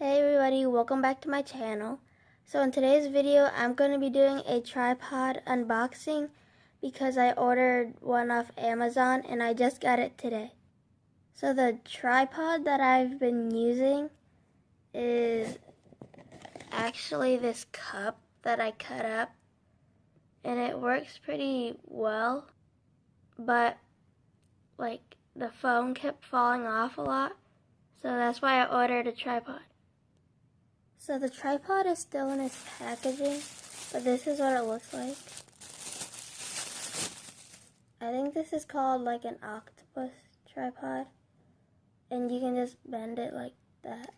Hey everybody, welcome back to my channel. So in today's video, I'm going to be doing a tripod unboxing because I ordered one off Amazon and I just got it today. So the tripod that I've been using is actually this cup that I cut up, and it works pretty well, but like the phone kept falling off a lot, so that's why I ordered a tripod. So the tripod is still in its packaging, but this is what it looks like. I think this is called like an octopus tripod, and you can just bend it like that,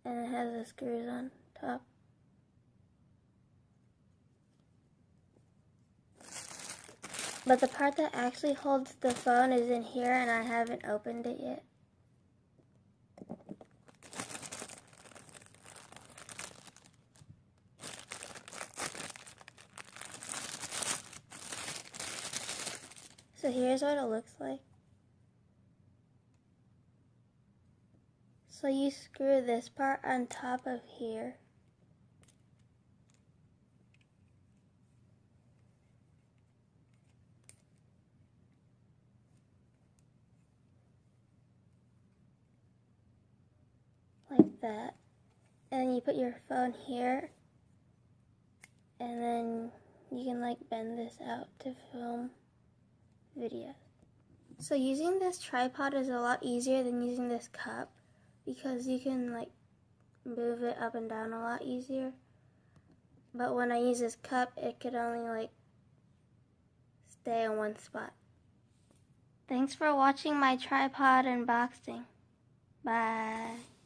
and it has the screws on top. But the part that actually holds the phone is in here, and I haven't opened it yet. So here's what it looks like. So you screw this part on top of here. Like that. And you put your phone here. And then you can like bend this out to film videos. So using this tripod is a lot easier than using this cup because you can like move it up and down a lot easier. But when I use this cup, it could only like stay in one spot. Thanks for watching my tripod unboxing. Bye.